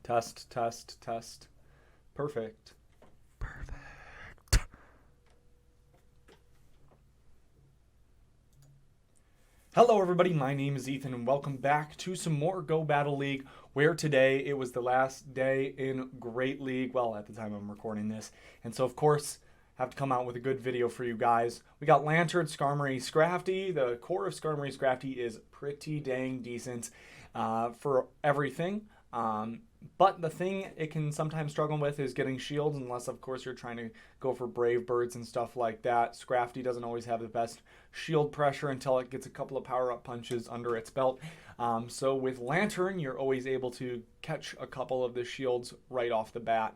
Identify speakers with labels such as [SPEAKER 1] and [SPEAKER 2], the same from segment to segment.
[SPEAKER 1] Test, test, test. Perfect.
[SPEAKER 2] Perfect.
[SPEAKER 1] Hello everybody, my name is Ethan and welcome back to some more Go Battle League, where today it was the last day in Great League, well at the time I'm recording this, and so of course have to come out with a good video for you guys. We got Lanturn Skarmory Scrafty. The core of Skarmory Scrafty is pretty dang decent for everything. But the thing it can sometimes struggle with is getting shields, unless of course you're trying to go for brave birds and stuff like that. Scrafty doesn't always have the best shield pressure until it gets a couple of power-up punches under its belt. So with Lanturn, you're always able to catch a couple of the shields right off the bat.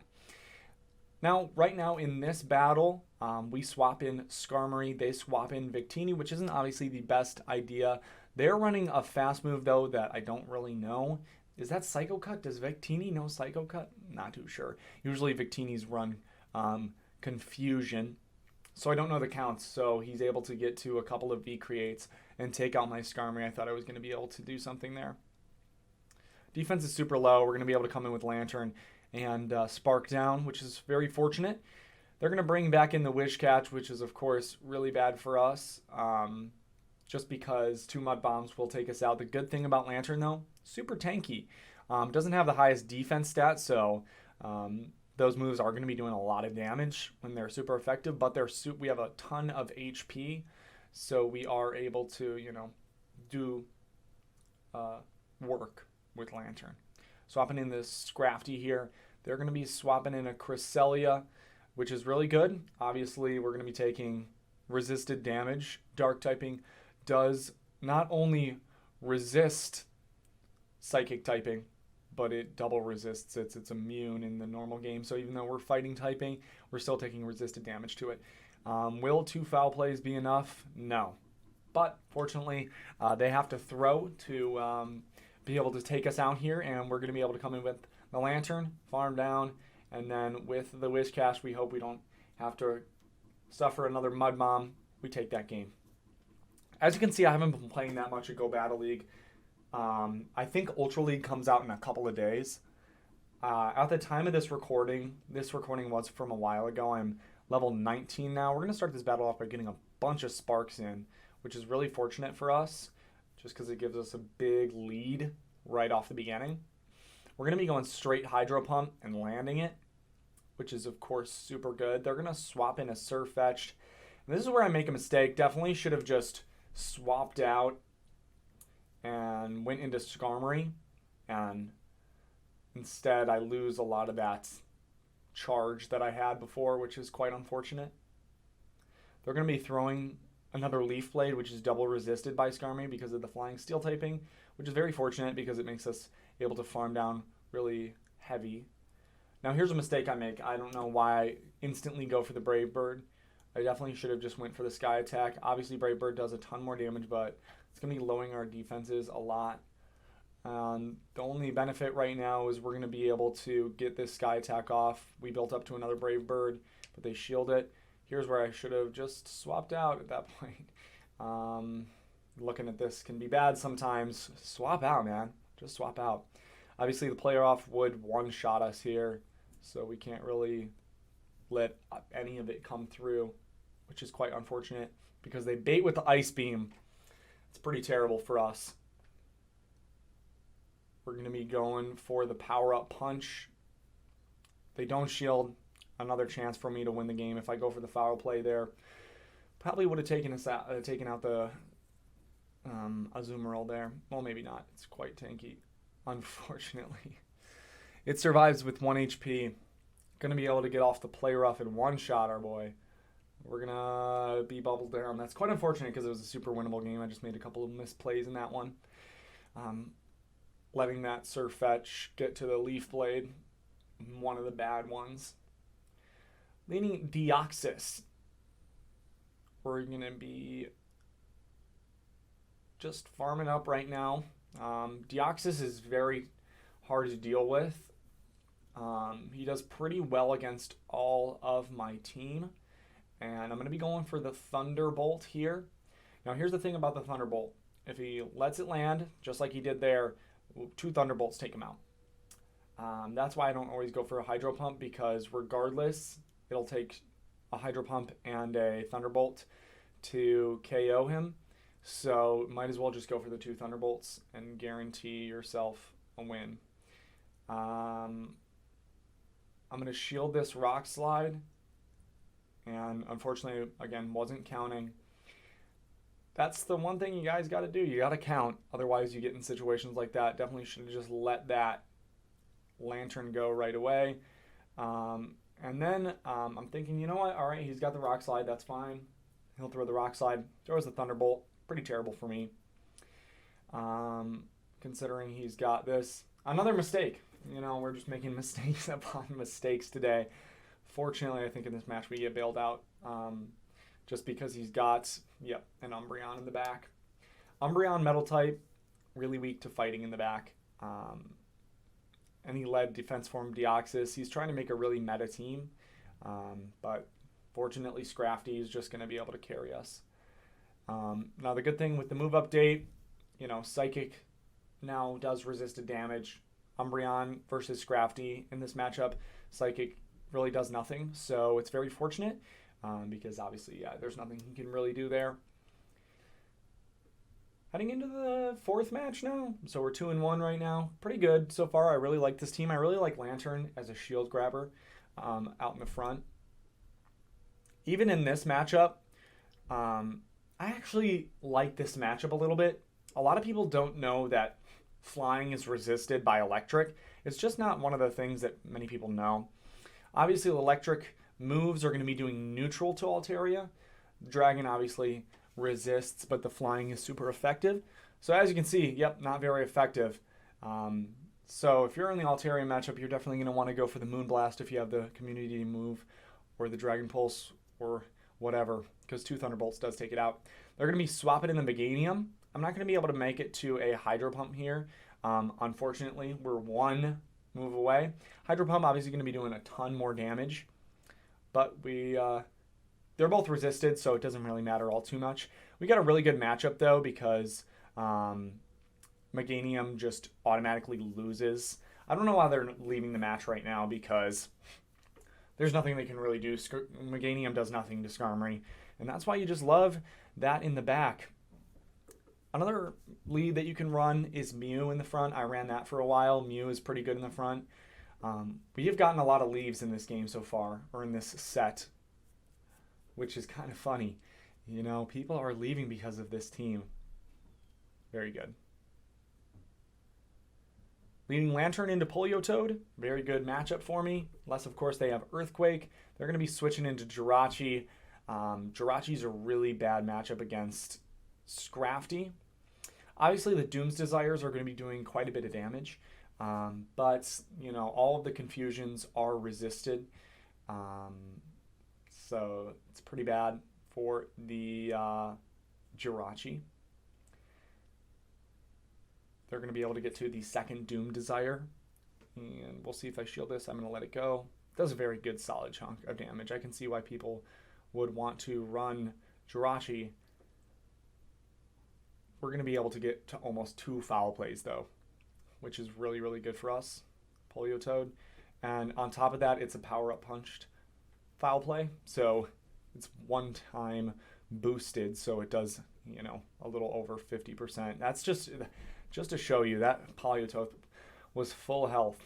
[SPEAKER 1] Now, right now in this battle, we swap in Skarmory, they swap in Victini, which isn't obviously the best idea. They're running a fast move, though, that I don't really know. Is that Psycho Cut? Does Victini know Psycho Cut? Not too sure. Usually Victini's run Confusion, so I don't know the counts. So he's able to get to a couple of V-Creates and take out my Skarmory. I thought I was going to be able to do something there. Defense is super low. We're going to be able to come in with Lanturn and Spark down, which is very fortunate. They're going to bring back in the Wish Catch, which is, of course, really bad for us. Just because 2 Mud Bombs will take us out. The good thing about Lanturn, though, super tanky. Doesn't have the highest defense stats, so those moves are going to be doing a lot of damage when they're super effective, but we have a ton of HP, so we are able to, do work with Lanturn. Swapping in this Scrafty here. They're going to be swapping in a Cresselia, which is really good. Obviously, we're going to be taking resisted damage. Dark typing does not only resist psychic typing, but it double resists it. It's immune in the normal game. So even though we're fighting typing, we're still taking resisted damage to it. Will 2 foul plays be enough? No. But fortunately, they have to throw to be able to take us out here, and we're going to be able to come in with the Lanturn, farm down, and then with the Wish Cash, we hope we don't have to suffer another Mud Bomb. We take that game. As you can see, I haven't been playing that much at Go Battle League. I think Ultra League comes out in a couple of days. At the time of this recording was from a while ago. I'm level 19 now. We're going to start this battle off by getting a bunch of Sparks in, which is really fortunate for us, just because it gives us a big lead right off the beginning. We're going to be going straight Hydro Pump and landing it, which is, of course, super good. They're going to swap in a Surfetched. And this is where I make a mistake. Definitely should have just swapped out and went into Skarmory, and instead I lose a lot of that charge that I had before, which is quite unfortunate. They're going to be throwing another Leaf Blade, which is double resisted by Skarmory because of the Flying Steel typing, which is very fortunate because it makes us able to farm down really heavy. Now here's a mistake I make. I don't know why I instantly go for the Brave Bird. I definitely should have just went for the Sky Attack. Obviously Brave Bird does a ton more damage, but it's going to be lowering our defenses a lot. The only benefit right now is we're going to be able to get this Sky Attack off. We built up to another Brave Bird, but they shield it. Here's where I should have just swapped out at that point. Looking at this can be bad sometimes. Swap out, man. Just swap out. Obviously, the player off would one-shot us here, so we can't really let any of it come through, which is quite unfortunate because they bait with the Ice Beam. It's pretty terrible for us. We're going to be going for the power-up punch. They don't shield. Another chance for me to win the game. If I go for the foul play there, probably would have taken out the Azumarill there. Well, maybe not. It's quite tanky, unfortunately. It survives with 1 HP. Going to be able to get off the play rough and one-shot our boy. We're going to be bubbled down. That's quite unfortunate because it was a super winnable game. I just made a couple of misplays in that one. Letting that Surfetch get to the Leaf Blade, one of the bad ones. Leaning Deoxys. We're going to be just farming up right now. Deoxys is very hard to deal with. He does pretty well against all of my team. And I'm going to be going for the Thunderbolt here. Now here's the thing about the Thunderbolt. If he lets it land, just like he did there, 2 Thunderbolts take him out. That's why I don't always go for a Hydro Pump, because regardless, it'll take a Hydro Pump and a Thunderbolt to KO him. So might as well just go for the 2 Thunderbolts and guarantee yourself a win. I'm going to shield this Rock Slide. And unfortunately, again, wasn't counting. That's the one thing you guys got to do. You got to count. Otherwise, you get in situations like that. Definitely should have just let that Lanturn go right away. And then I'm thinking, you know what? All right, he's got the Rock Slide. That's fine. He'll throw the Rock Slide. Throws the Thunderbolt. Pretty terrible for me. Considering he's got this. Another mistake. You know, we're just making mistakes upon mistakes today. Fortunately, I think in this match we get bailed out. Just because he's got, yep, an Umbreon in the back. Umbreon Metal type, really weak to fighting in the back. And he led Defense Form Deoxys. He's trying to make a really meta team. But fortunately, Scrafty is just going to be able to carry us. Now, the good thing with the move update, you know, Psychic now does resisted damage. Umbreon versus Scrafty in this matchup, Psychic really does nothing. So it's very fortunate because obviously, yeah, there's nothing he can really do there. Heading into the 4th match now. So we're 2-1 right now. Pretty good so far. I really like this team. I really like Lanturn as a shield grabber out in the front. Even in this matchup, I actually like this matchup a little bit. A lot of people don't know that flying is resisted by electric. It's just not one of the things that many people know. Obviously, the electric moves are going to be doing neutral to Altaria. Dragon obviously resists, but the flying is super effective. So as you can see, yep, not very effective. So if you're in the Altaria matchup, you're definitely going to want to go for the Moonblast if you have the Community move or the Dragon Pulse or whatever, because 2 Thunderbolts does take it out. They're going to be swapping in the Meganium. I'm not going to be able to make it to a Hydro Pump here. Unfortunately, we're 1 move away. Hydro Pump obviously going to be doing a ton more damage, but they're both resisted, so it doesn't really matter all too much. We got a really good matchup though, because Meganium just automatically loses. I don't know why they're leaving the match right now, because there's nothing they can really do. Meganium does nothing to Skarmory, and that's why you just love that in the back. Another lead that you can run is Mew in the front. I ran that for a while. Mew is pretty good in the front. We have gotten a lot of leaves in this game so far, or in this set, which is kind of funny. You know, people are leaving because of this team. Very good. Leading Lanturn into Poliotoad. Very good matchup for me. Unless, of course, they have Earthquake. They're going to be switching into Jirachi. Jirachi's a really bad matchup against Scrafty. Obviously, the Doom's Desires are going to be doing quite a bit of damage. But, you know, all of the confusions are resisted. So it's pretty bad for the Jirachi. They're going to be able to get to the 2nd Doom Desire. And we'll see if I shield this. I'm going to let it go. It does a very good solid chunk of damage. I can see why people would want to run Jirachi. We're going to be able to get to almost 2 foul plays, though, which is really, really good for us. Poliotoad. And on top of that, it's a power-up punched foul play. So it's 1 time boosted, so it does, you know, a little over 50%. That's just to show you that Poliotoad was full health.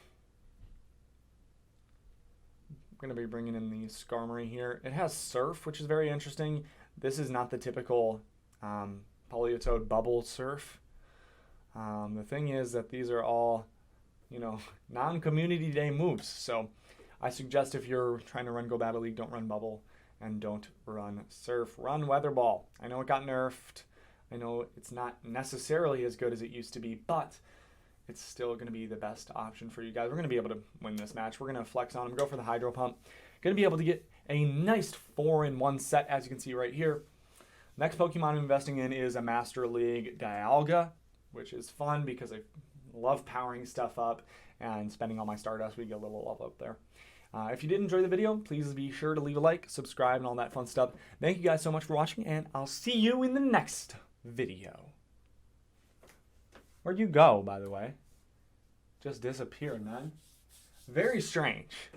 [SPEAKER 1] I'm going to be bringing in the Skarmory here. It has Surf, which is very interesting. This is not the typical Poliotoad bubble Surf. The thing is that these are all, you know, non-community day moves. So I suggest if you're trying to run Go Battle League, don't run Bubble and don't run Surf. Run Weather Ball. I know it got nerfed. I know it's not necessarily as good as it used to be, but it's still going to be the best option for you guys. We're going to be able to win this match. We're going to flex on them, go for the Hydro Pump. Going to be able to get a nice 4-in-1 set, as you can see right here. Next Pokemon I'm investing in is a Master League Dialga, which is fun because I love powering stuff up and spending all my Stardust. We get a little love up there. If you did enjoy the video, please be sure to leave a like, subscribe, and all that fun stuff. Thank you guys so much for watching, and I'll see you in the next video. Where'd you go, by the way? Just disappeared, man. Very strange.